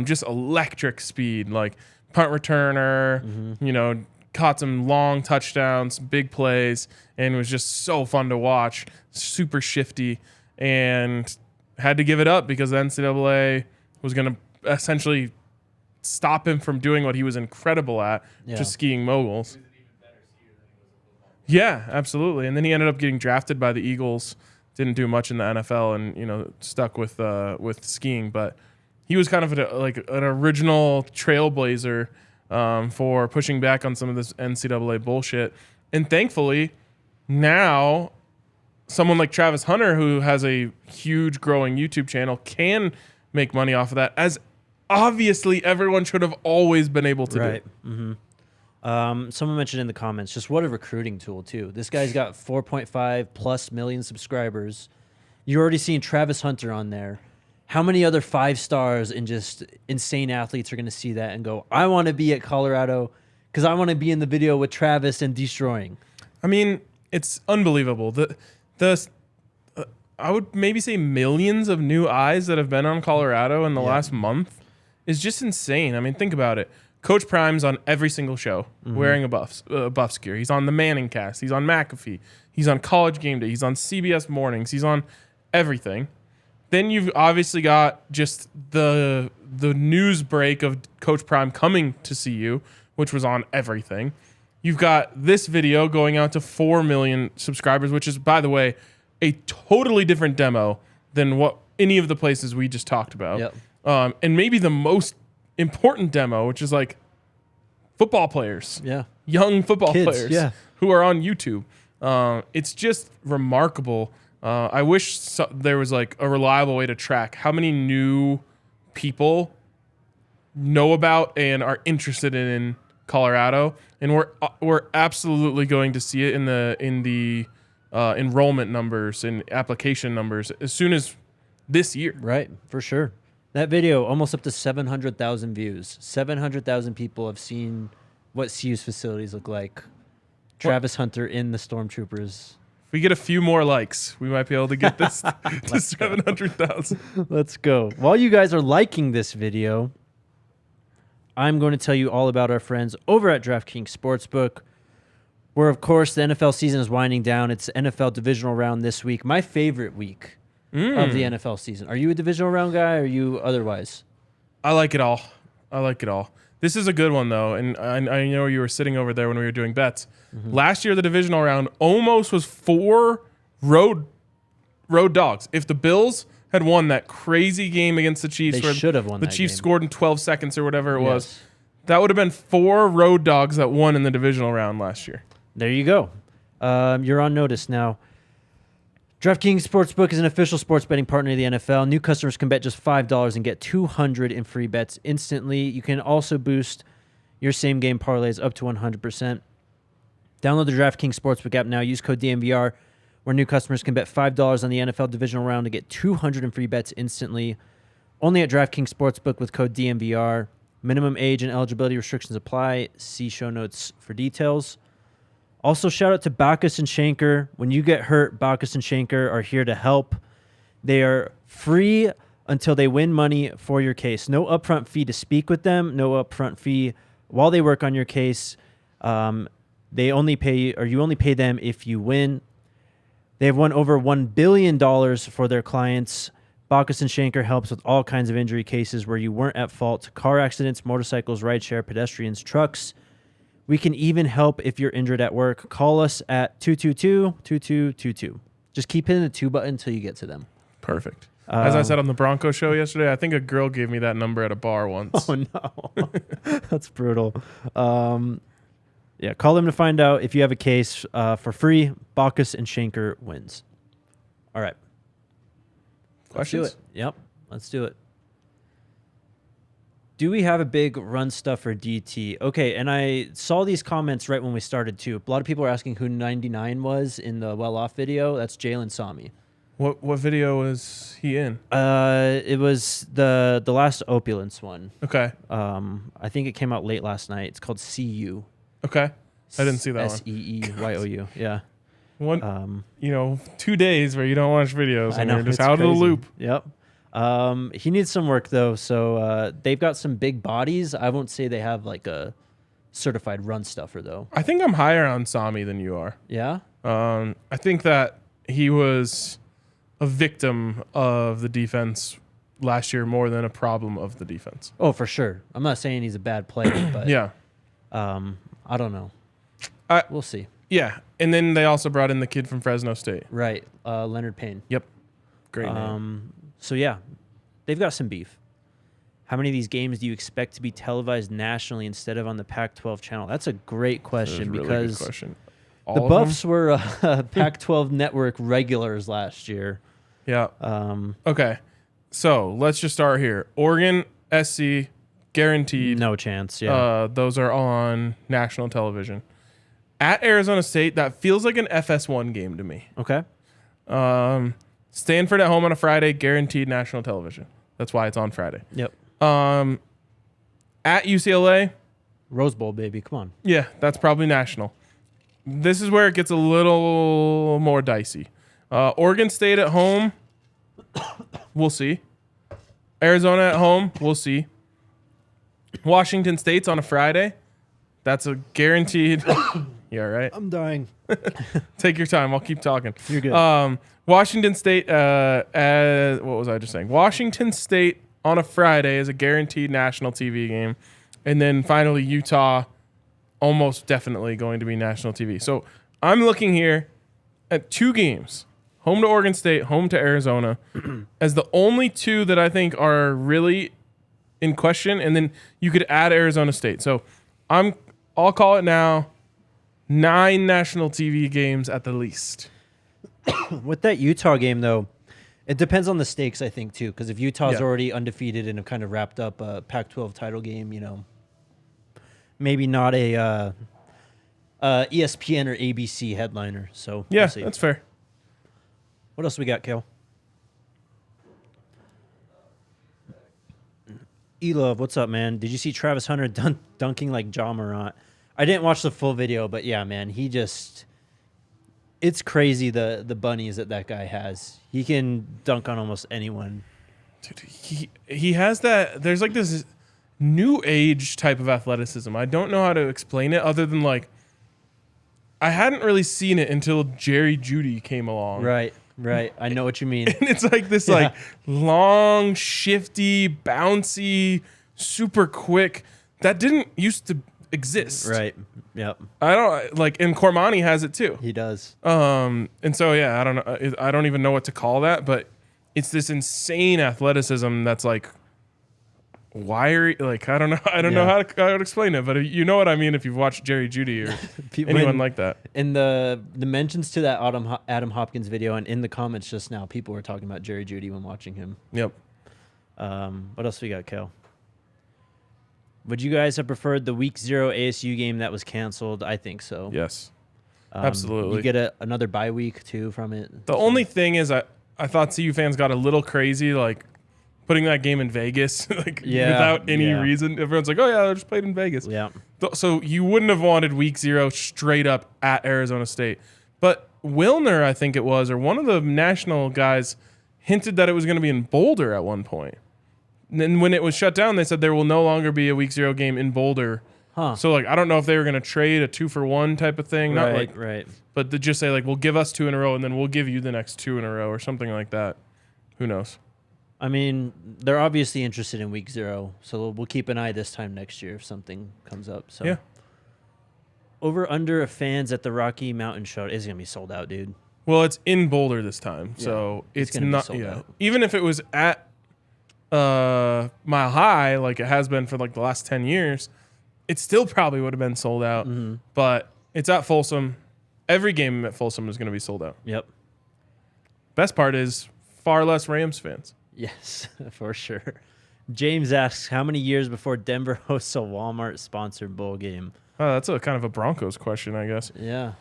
Just electric speed, like punt returner, you know, caught some long touchdowns, big plays, and was just so fun to watch, super shifty, and had to give it up because the NCAA was going to essentially stop him from doing what he was incredible at, just skiing moguls. Yeah, absolutely. And then he ended up getting drafted by the Eagles. Didn't do much in the NFL, and, you know, stuck with skiing. But he was kind of like an original trailblazer for pushing back on some of this NCAA bullshit. And thankfully, now someone like Travis Hunter, who has a huge growing YouTube channel, can make money off of that, as obviously everyone should have always been able to do. Someone mentioned in the comments, just what a recruiting tool too. This guy's got 4.5 plus million subscribers. You're already seeing Travis Hunter on there. How many other 5 stars and just insane athletes are going to see that and go, I want to be at Colorado because I want to be in the video with Travis and destroying? I mean, it's unbelievable. I would maybe say millions of new eyes that have been on Colorado in the last month is just insane. I mean, think about it. Coach Prime's on every single show wearing a Buffs gear. He's on the Manning cast. He's on McAfee. He's on College Game Day. He's on CBS Mornings. He's on everything. Then you've obviously got just the news break of Coach Prime coming to see you, which was on everything. You've got this video going out to 4 million subscribers, which is, by the way, a totally different demo than what any of the places we just talked about. Yep. and maybe the most important demo, which is like football players, young football players who are on YouTube. It's just remarkable. I wish there was like a reliable way to track how many new people know about and are interested in Colorado, and we're absolutely going to see it in the enrollment numbers and application numbers as soon as this year. Right, for sure. That video almost up to 700,000 views. 700,000 people have seen what CU's facilities look like. Travis Hunter in the Stormtroopers. If we get a few more likes, we might be able to get this to 700,000. Let's go. While you guys are liking this video, I'm going to tell you all about our friends over at DraftKings Sportsbook, where, of course, the NFL season is winding down. It's NFL divisional round this week. My favorite week of the NFL season. Are you a divisional round guy, or are you otherwise? I like it all. This is a good one, though, and I know you were sitting over there when we were doing bets. Last year, the divisional round almost was 4 road dogs. If the Bills had won that crazy game against the Chiefs, They should have won the that Chiefs game. scored in 12 seconds or whatever it was, that would have been 4 road dogs that won in the divisional round last year. There you go. You're on notice now. DraftKings Sportsbook is an official sports betting partner of the NFL. New customers can bet just $5 and get $200 in free bets instantly. You can also boost your same-game parlays up to 100%. Download the DraftKings Sportsbook app now. Use code DNVR, where new customers can bet $5 on the NFL divisional round to get $200 in free bets instantly. Only at DraftKings Sportsbook with code DNVR. Minimum age and eligibility restrictions apply. See show notes for details. Also, shout out to Bacchus and Shanker. When you get hurt, Bacchus and Shanker are here to help. They are free until they win money for your case. No upfront fee to speak with them. No upfront fee while they work on your case. They only pay, or you only pay them if you win. They have won over $1 billion for their clients. Bacchus and Shanker helps with all kinds of injury cases where you weren't at fault. Car accidents, motorcycles, rideshare, pedestrians, trucks. We can even help if you're injured at work. Call us at 222-2222. Just keep hitting the 2 button until you get to them. Perfect. As I said on the Bronco show yesterday, I think a girl gave me that number at a bar once. Oh, no. That's brutal. Yeah, call them to find out if you have a case for free. Bacchus and Shanker wins. All right. Questions? Let's do it. Yep, let's do it. Do we have a big run stuff for DT? Okay, and I saw these comments right when we started, too. A lot of people are asking who 99 was in the well-off video. That's Jalen Sami. What video was he in? It was the last Opulence one. Okay. I think it came out late last night. It's called CU. Okay. I didn't see that one. SEEYOU. Yeah. 2 days where you don't watch videos and you're just out crazy. of the loop. Yep. He needs some work though, so they've got some big bodies. I won't say they have like a certified run stuffer though. I think I'm higher on Sami than you are. Yeah. I think that he was a victim of the defense last year more than a problem of the defense. Oh, for sure. I'm not saying he's a bad player, but yeah. I don't know. We'll see. Yeah, and then they also brought in the kid from Fresno State. Right, Leonard Payne. Yep. Great name. So yeah, they've got some beef. How many of these games do you expect to be televised nationally instead of on the Pac-12 channel? That's a great question Really because good question. the Buffs were Pac-12 network regulars last year. Yeah. Okay. So let's just start here. Oregon, SC, guaranteed. No chance. Yeah. Those are on national television. At Arizona State, that feels like an FS1 game to me. Okay. Stanford at home on a Friday, guaranteed national television. That's why it's on Friday. Yep. At UCLA. Rose Bowl, baby. Come on. Yeah, that's probably national. This is where it gets a little more dicey. Oregon State at home. We'll see. Arizona at home. We'll see. Washington State's on a Friday. That's a guaranteed. Yeah, right. I'm dying. Take your time. I'll keep talking. You're good. Washington State. What was I just saying? Washington State on a Friday is a guaranteed national TV game, and then finally Utah, almost definitely going to be national TV. So I'm looking here at 2 games home to Oregon State, home to Arizona, as the only two that I think are really in question. And then you could add Arizona State. So I'll call it now 9 national TV games at the least. With that Utah game, though, it depends on the stakes, I think, too. Because if Utah's already undefeated and have kind of wrapped up a Pac-12 title game, maybe not a ESPN or ABC headliner. So yeah, we'll see. That's fair. What else we got, Kale? E-Love, what's up, man? Did you see Travis Hunter dunking like Ja Morant? I didn't watch the full video, but yeah, man, it's crazy the bunnies that guy has. He can dunk on almost anyone. Dude, he has that. There's like this new age type of athleticism. I don't know how to explain it other than like I hadn't really seen it until Jerry Jeudy came along. Right. I know what you mean. And it's like this like long, shifty, bouncy, super quick that didn't used to exist. Right. Yep. I don't like, and Cormani has it too. He does. And so yeah, I don't know. I don't even know what to call that, but it's this insane athleticism that's like wiry. Like I don't know how to explain it, but you know what I mean if you've watched Jerry Jeudy or anyone like that. In the mentions to that Adam Hopkins video and in the comments just now, people were talking about Jerry Jeudy when watching him. Yep. What else we got, Kel? Would you guys have preferred the Week 0 ASU game that was canceled? I think so. Yes. Absolutely. You get another bye week too from it. The only thing is I thought CU fans got a little crazy, like putting that game in Vegas, without any reason. Everyone's like, "Oh yeah, they just played in Vegas." Yeah. So you wouldn't have wanted Week 0 straight up at Arizona State, but Wilner, I think it was, or one of the national guys, hinted that it was going to be in Boulder at one point. And then when it was shut down, they said there will no longer be a Week 0 game in Boulder. Huh. So like I don't know if they were going to trade a 2-for-1 type of thing, Right. But to just say like we'll give us 2 in a row and then we'll give you the next 2 in a row or something like that. Who knows? I mean, they're obviously interested in Week 0, so we'll keep an eye this time next year if something comes up. So yeah. Over under of fans at the Rocky Mountain Show is gonna be sold out, dude. Well, it's in Boulder this time, so it's gonna be not. sold out. Even if it was at Mile High, like it has been for like the last 10 years, it still probably would have been sold out. Mm-hmm. But it's at Folsom. Every game at Folsom is going to be sold out. Yep. Best part is far less Rams fans. Yes, for sure. James asks, how many years before Denver hosts a Walmart-sponsored bowl game? That's a kind of a Broncos question, I guess. Yeah.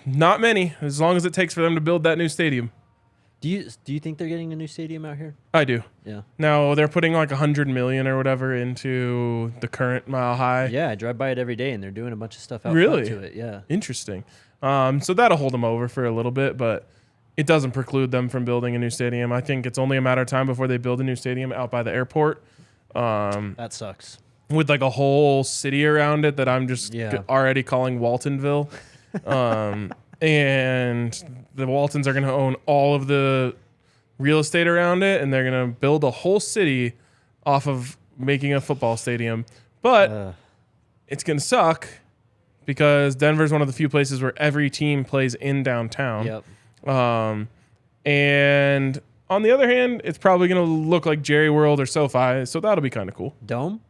Not many, as long as it takes for them to build that new stadium. Do you think they're getting a new stadium out here? I do. Yeah. Now they're putting like $100 million or whatever into the current Mile High. Yeah, I drive by it every day, and they're doing a bunch of stuff out Really? front to it. Yeah. Interesting. So that'll hold them over for a little bit, but it doesn't preclude them from building a new stadium. I think it's only a matter of time before they build a new stadium out by the airport. That sucks. With like a whole city around it that I'm just already calling Waltonville. And the Waltons are going to own all of the real estate around it, and they're going to build a whole city off of making a football stadium. But it's going to suck because Denver's one of the few places where every team plays in downtown. Yep. And on the other hand, it's probably going to look like Jerry World or SoFi, so that'll be kind of cool. Dome?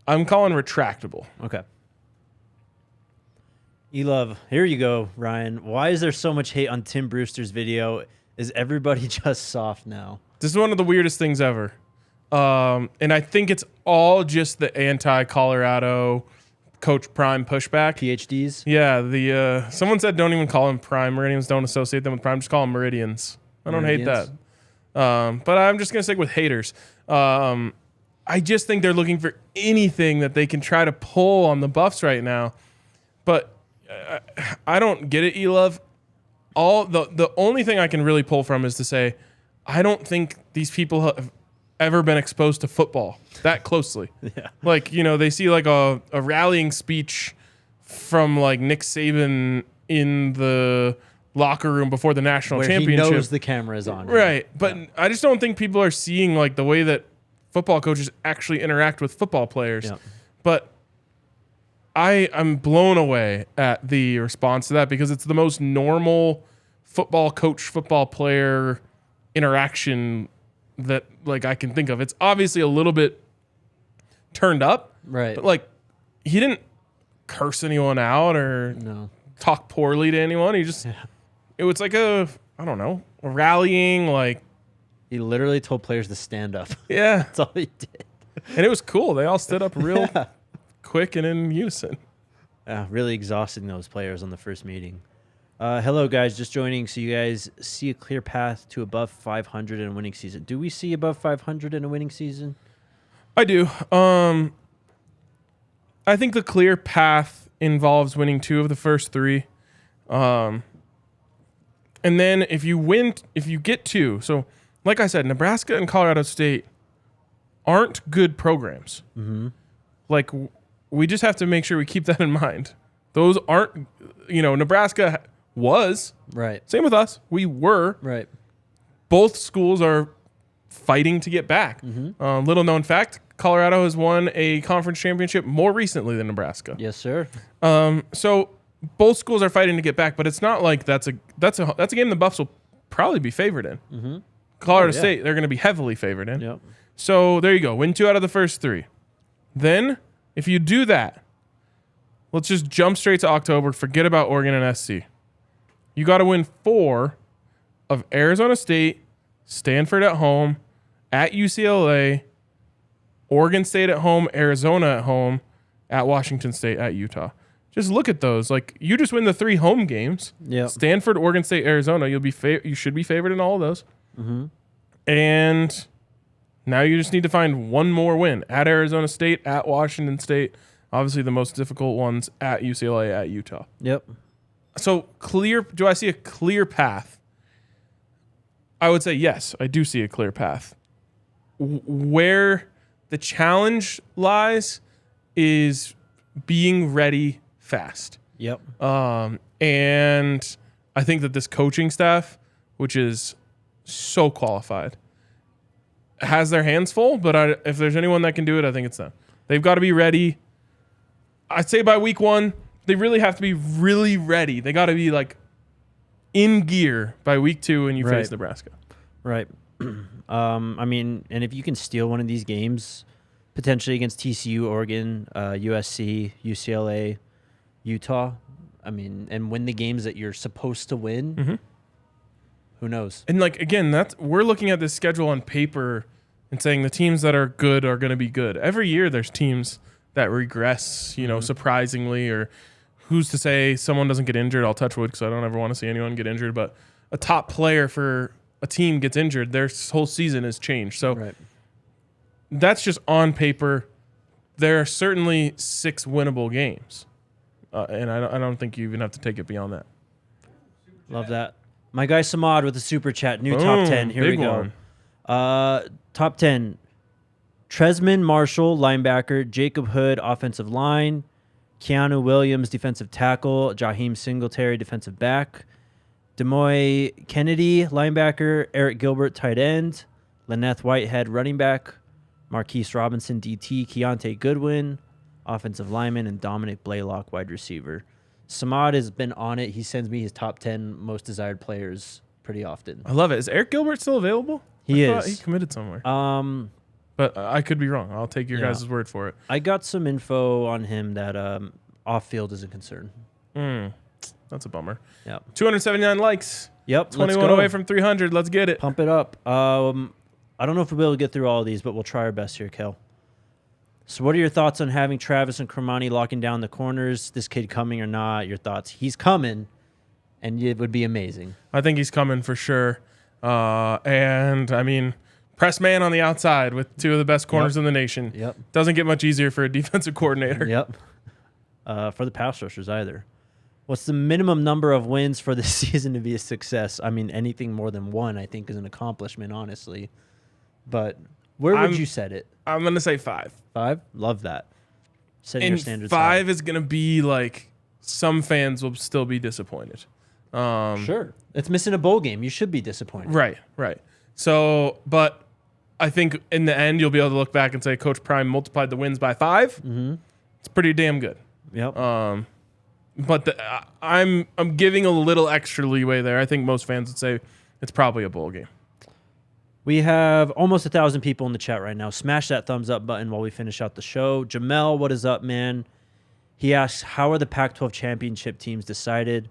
I'm calling retractable. Okay. E-Love, here you go, Ryan. Why is there so much hate on Tim Brewster's video? Is everybody just soft now? This is one of the weirdest things ever. And I think it's all just the anti-Colorado Coach Prime pushback. PhDs? Yeah, someone said don't even call them Prime. Meridians, don't associate them with Prime. Just call them Meridians. I don't hate that. But I'm just going to stick with haters. I just think they're looking for anything that they can try to pull on the Buffs right now. But I don't get it, E-Love. The only thing I can really pull from is to say, I don't think these people have ever been exposed to football that closely. Yeah. Like, they see like a rallying speech from like Nick Saban in the locker room before the national championship. He knows the camera is on. Right. But I just don't think people are seeing like the way that football coaches actually interact with football players. Yeah. But I'm blown away at the response to that because it's the most normal football coach, football player interaction that like I can think of. It's obviously a little bit turned up, Right. but like he didn't curse anyone out or No. talk poorly to anyone. He just it was like a rallying, like He literally told players to stand up. yeah, That's all he did. and it was cool. They all stood up real quick and in unison. Really exhausting those players on the first meeting. Hello, guys. Just joining. So you guys see a clear path to above 500 in a winning season. Do we see above 500 in a winning season? I do. I think the clear path involves winning 2 of the first 3. And then if you get 2, so like I said, Nebraska and Colorado State aren't good programs. Mm-hmm. Like we just have to make sure we keep that in mind. Those aren't, Nebraska was. Right. Same with us. We were. Right. Both schools are fighting to get back. Mm-hmm. Little known fact, Colorado has won a conference championship more recently than Nebraska. Yes, sir. So both schools are fighting to get back, but it's not like that's a game the Buffs will probably be favored in. Mm-hmm. Colorado State, they're going to be heavily favored in. Yep. So there you go. Win 2 out of the first 3. Then if you do that, let's just jump straight to October. Forget about Oregon and SC. You got to win 4 of Arizona State, Stanford at home, at UCLA, Oregon State at home, Arizona at home, at Washington State, at Utah. Just look at those. Like you just win the 3 home games. Yeah. Stanford, Oregon State, Arizona. You should be favored in all of those. Mm-hmm. And now you just need to find one more win at Arizona State, at Washington State. Obviously, the most difficult ones at UCLA, at Utah. Yep. So clear. Do I see a clear path? I would say yes. I do see a clear path. Where the challenge lies is being ready fast. Yep. And I think that this coaching staff, which is so qualified, has their hands full. But if there's anyone that can do it, I think it's them. They've got to be ready. I'd say by week 1, they really have to be really ready. They got to be like in gear by week 2 when you face Nebraska. Right. I mean, and if you can steal one of these games, potentially against TCU, Oregon, USC, UCLA, Utah, I mean, and win the games that you're supposed to win, who knows? And like again, we're looking at this schedule on paper and saying the teams that are good are going to be good. Every year, there's teams that regress, surprisingly, or who's to say someone doesn't get injured? I'll touch wood because I don't ever want to see anyone get injured. But a top player for a team gets injured, their whole season is changed. So that's just on paper. There are certainly 6 winnable games, and I don't think you even have to take it beyond that. Love that. My guy Samad with a super chat. New top 10. Here we go. Top 10. Tresman Marshall, linebacker. Jacob Hood, offensive line. Keanu Williams, defensive tackle. Jaheim Singletary, defensive back. Demoy Kennedy, linebacker. Eric Gilbert, tight end. Lyneth Whitehead, running back. Marquise Robinson, DT. Keontae Goodwin, offensive lineman. And Dominic Blaylock, wide receiver. Samad has been on it. He sends me his top 10 most desired players pretty often. I love it. Is Eric Gilbert still available? He I thought is. he committed somewhere. But I could be wrong. I'll take your guys' word for it. I got some info on him that off-field is a concern. That's a bummer. Yep. 279 likes. Yep. 21 away from 300. Let's get it. Pump it up. I don't know if we'll be able to get through all of these, but we'll try our best here, Kel. So what are your thoughts on having Travis and Cremani locking down the corners? This kid coming or not? Your thoughts? He's coming, and it would be amazing. I think he's coming for sure. And, I mean, press man on the outside with 2 of the best corners in the nation. Yep. Doesn't get much easier for a defensive coordinator. Yep. For the pass rushers either. What's the minimum number of wins for this season to be a success? I mean, anything more than 1, I think, is an accomplishment, honestly. But where would you set it? I'm going to say 5. 5? Love that. Setting your And standards 5 is going to be like some fans will still be disappointed. Sure. It's missing a bowl game. You should be disappointed. Right. So, but I think in the end, you'll be able to look back and say Coach Prime multiplied the wins by 5. Mm-hmm. It's pretty damn good. Yep. But I'm giving a little extra leeway there. I think most fans would say it's probably a bowl game. We have almost 1,000 people in the chat right now. Smash that thumbs up button while we finish out the show. Jamel, what is up, man? He asks, how are the Pac-12 championship teams decided?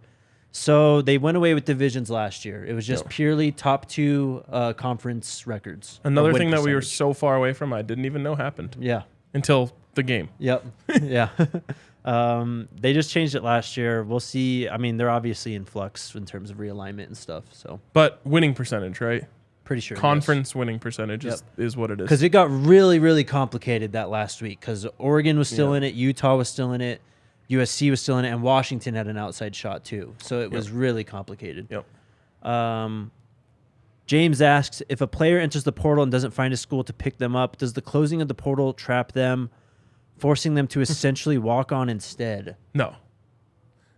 So they went away with divisions last year. It was just purely top 2 conference records. Another thing that we were so far away from, I didn't even know happened. Yeah. Until the game. Yep. Yeah. They just changed it last year. We'll see. I mean, they're obviously in flux in terms of realignment and stuff. So, but winning percentage, right? Pretty sure. Conference winning percentage is what it is. Because it got really, really complicated that last week. Because Oregon was still in it, Utah was still in it, USC was still in it, and Washington had an outside shot too. So it was really complicated. Yep. James asks, if a player enters the portal and doesn't find a school to pick them up, does the closing of the portal trap them, forcing them to essentially walk on instead? No.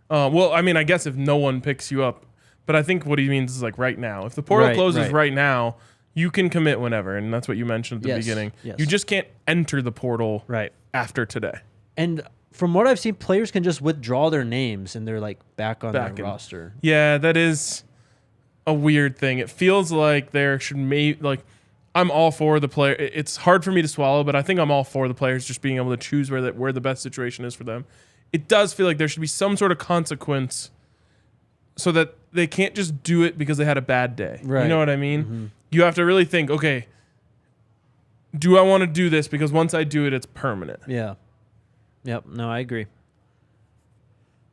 Well, I mean, I guess if no one picks you up, but I think what he means is like right now. If the portal closes right now, you can commit whenever, and that's what you mentioned at the beginning. Yes. You just can't enter the portal after today. And from what I've seen, players can just withdraw their names and they're like back on their roster. Yeah, that is a weird thing. It feels like there should I'm all for the player. It's hard for me to swallow, but I think I'm all for the players just being able to choose where the best situation is for them. It does feel like there should be some sort of consequence so that they can't just do it because they had a bad day. Right. You know what I mean? Mm-hmm. You have to really think, okay, do I want to do this? Because once I do it, it's permanent. Yeah. Yep. No, I agree.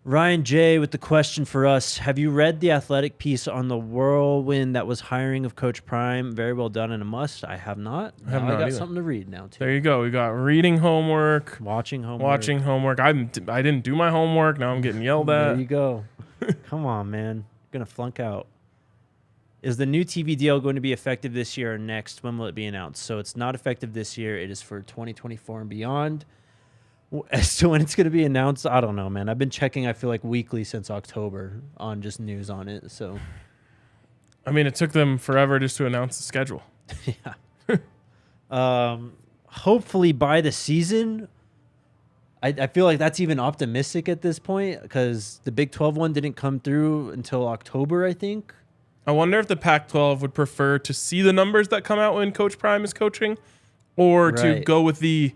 Ryan J. with the question for us. Have you read the Athletic piece on the whirlwind that was hiring of Coach Prime? Very well done and a must. I have not. I got something to read now, too. There you go. We got reading homework. Watching homework. I didn't do my homework. Now I'm getting yelled at. There you go. Come on, man. Going to flunk out. Is the new TV deal going to be effective this year or next? When will it be announced? So it's not effective this year. It is for 2024 and beyond. As to when it's going to be announced, I don't know, man. I've been checking, I feel like, weekly since October on just news on it. So, I mean, it took them forever just to announce the schedule. Yeah. Hopefully by the season. I feel like that's even optimistic at this point because the Big 12 one didn't come through until October, I think. I wonder if the Pac-12 would prefer to see the numbers that come out when Coach Prime is coaching or to go with the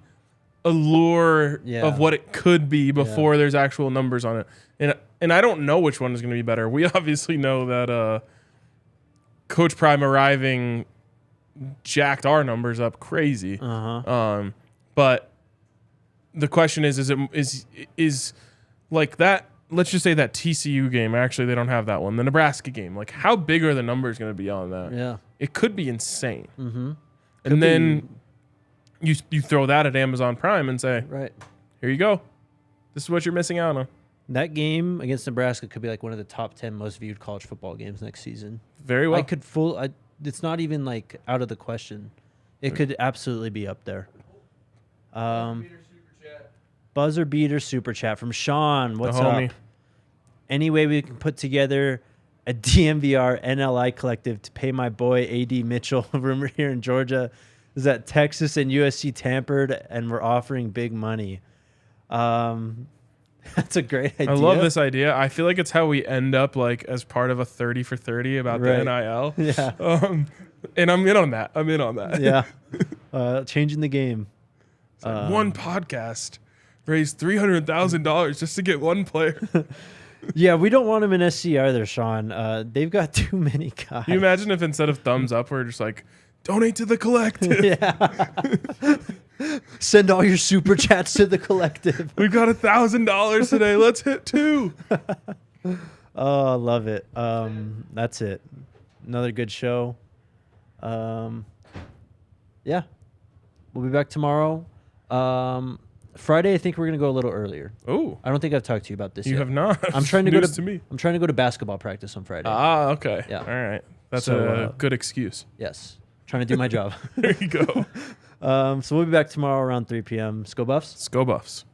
allure of what it could be before there's actual numbers on it. And I don't know which one is going to be better. We obviously know that Coach Prime arriving jacked our numbers up crazy. But the question is like that. Let's just say that TCU game. Actually, they don't have that one. The Nebraska game. Like, how big are the numbers going to be on that? Yeah, it could be insane. And then you throw that at Amazon Prime and say, here you go. This is what you're missing out on. That game against Nebraska could be like one of the top 10 most viewed college football games next season. Very well. It's not even like out of the question. It could absolutely be up there. Buzzer beater super chat from Sean. What's up? Any way we can put together a DNVR NLI collective to pay my boy AD Mitchell? Rumor here in Georgia is that Texas and USC tampered and we're offering big money. That's a great idea. I love this idea. I feel like it's how we end up like as part of a 30 for 30 about the NIL. Yeah. And I'm in on that. Yeah. Changing the game. Like one podcast raised $300,000 just to get one player. Yeah, we don't want him in SC either, Sean. They've got too many guys. Can you imagine if instead of thumbs up, we're just like, donate to the collective? Yeah. Send all your super chats to the collective. We've got $1,000 today. Let's hit 2. Oh, I love it. That's it. Another good show. Yeah. We'll be back tomorrow. Friday, I think we're gonna go a little earlier. Oh, I don't think I've talked to you about this yet. You have not. I'm trying to I'm trying to go to basketball practice on Friday. Ah, okay. Yeah. All right. That's a good excuse. Yes. Trying to do my job. There you go. So we'll be back tomorrow around 3 p.m. Go Buffs. Go Buffs.